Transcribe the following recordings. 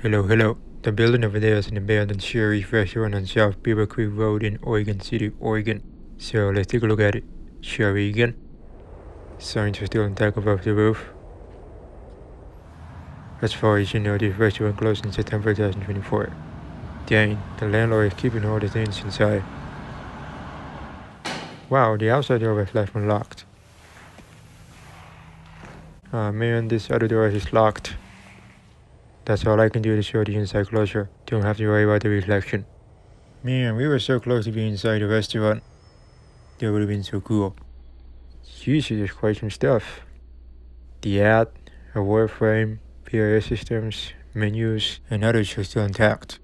Hello. The building over there is an abandoned Shari restaurant on South Beavercreek Road in Oregon City, Oregon. So let's take a look at it. Shari again. Signs are still intact above the roof. As far as you know, this restaurant closed in September 2024. Dang, the landlord is keeping all the things inside. Wow, the outside door was left unlocked. Ah man, this other door is locked. That's all I can do to show the inside closure. Don't have to worry about the reflection. Man, we were so close to being inside the restaurant. That would have been so cool. Usually there's quite some stuff. The ad, a word frame, POS systems, menus, and others are still intact.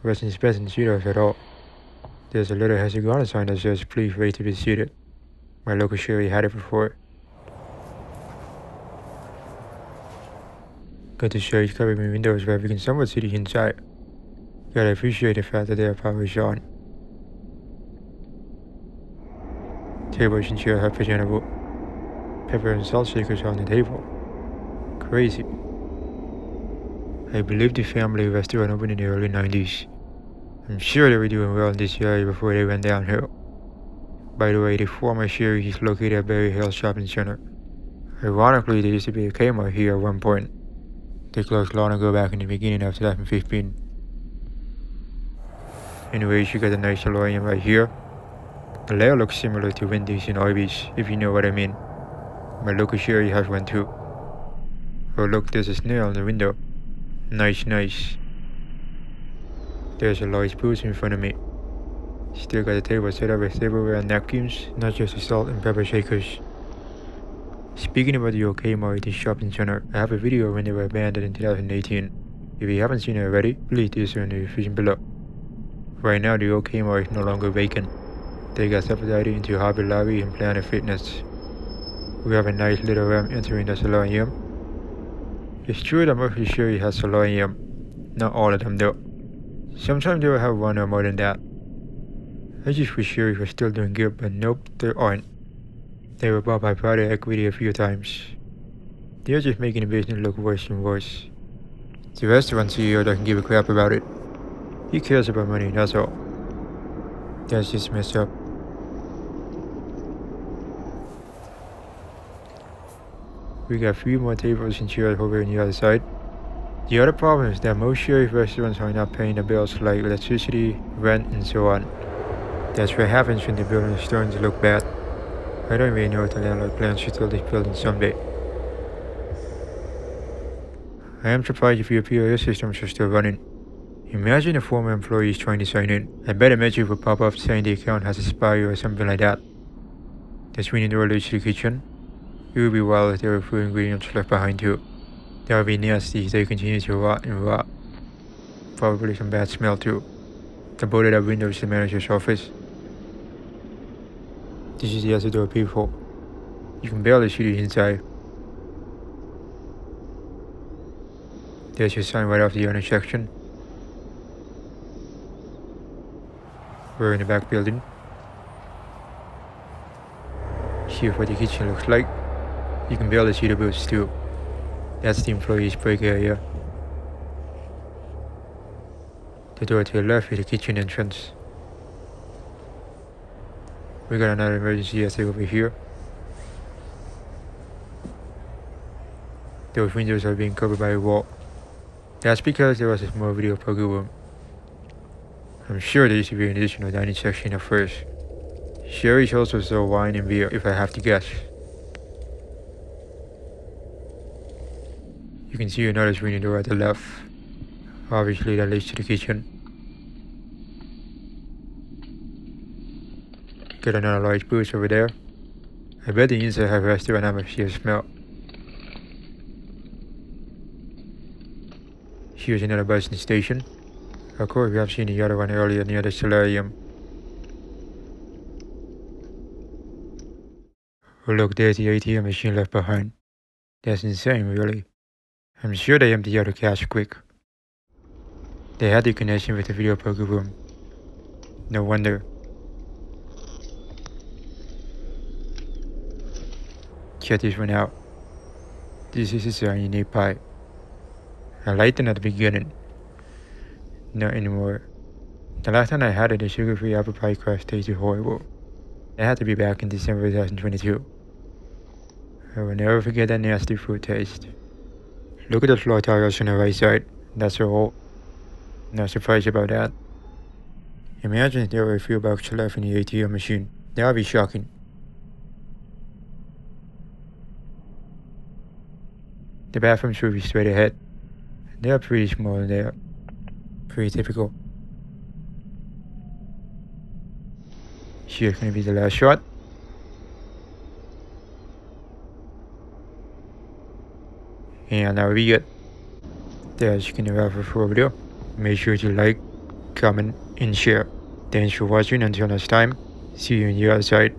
Wasn't expecting to see those at all. There's a little hexagon sign that says please wait to be seated. My local Shari had it before. Got to show you covering windows where we can somewhat see the inside. Gotta appreciate the fact that their power is on. Tables and chairs are presentable. Pepper and salt shakers on the table. Crazy. I believe the family restaurant opened in the early 90s. I'm sure they were doing well in this area before they went downhill. By the way, the former Shari is located at Berry Hill Shopping Center. Ironically, there used to be a Kmart here at one point. They closed long ago back in the beginning of 2015. Anyways, you got a nice solarium right here. The layout looks similar to Wendy's and Arby's, if you know what I mean. My local Shari has one too. Oh look, there's a snail on the window. Nice. There's a large booth in front of me. Still got a table set up with silverware and napkins, not just the salt and pepper shakers. Speaking about the OK Mart shopping center, I have a video when they were abandoned in 2018. If you haven't seen it already, please do so in the description below. Right now the OK Mart is no longer vacant. They got subdivided into Hobby Lobby and Planet Fitness. We have a nice little ramp entering the solarium. It's true that most of the Shari has solarium, not all of them though. Sometimes they will have one or more than that. I just wish Shari was still doing good, but nope, they aren't. They were bought by private equity a few times. They're just making the business look worse and worse. The restaurant CEO doesn't give a crap about it. He cares about money, that's all. That's just messed up. We got 3 more tables and chairs over on the other side. The other problem is that most Shari restaurants are not paying the bills like electricity, rent, and so on. That's what happens when the building is starting to look bad. I don't really know if the landlord plans to sell this building someday. I am surprised if your POS systems are still running. Imagine a former employee is trying to sign in. I bet a message will pop up saying the account has expired or something like that. The screen door leads to the kitchen. It would be wild if there were food ingredients left behind too. That would be nasty if they continue to rot and rot. Probably some bad smell too. The boarded up window is the manager's office. This is the other door peephole. You can barely see the inside. There's your sign right off the owner section. We're in the back building. Here's what the kitchen looks like. You can barely see the booths too. That's the employee's break area. The door to the left is the kitchen entrance. We got another emergency exit over here. Those windows are being covered by a wall. That's because there was a small video poker room. I'm sure there used to be an additional dining section at first. Shari's also sell wine and beer, if I have to guess. You can see another screen door at the left. Obviously that leads to the kitchen. Got another large booth over there. I bet the inside have a restaurant atmosphere smell. Here's another bus station. Of course we have seen the other one earlier near the solarium. Oh look, there's the ATM machine left behind. That's insane really. I'm sure they empty out the cash quick. They had the connection with the video poker room. No wonder. Check this one out. This is a unique pipe. I liked it at the beginning. Not anymore. The last time I had it, the sugar-free apple pie crust tasted horrible. It had to be back in December 2022. I will never forget that nasty fruit taste. Look at the floor tiles on the right side. That's a hole. Not surprised about that. Imagine if there were a few bucks left in the ATM machine. That would be shocking. The bathrooms would be straight ahead. They are pretty small and they are pretty typical. Here's gonna be the last shot. And that will be it. That's gonna wrap up for the video. Make sure to like, comment, and share. Thanks for watching. Until next time, see you on the other side.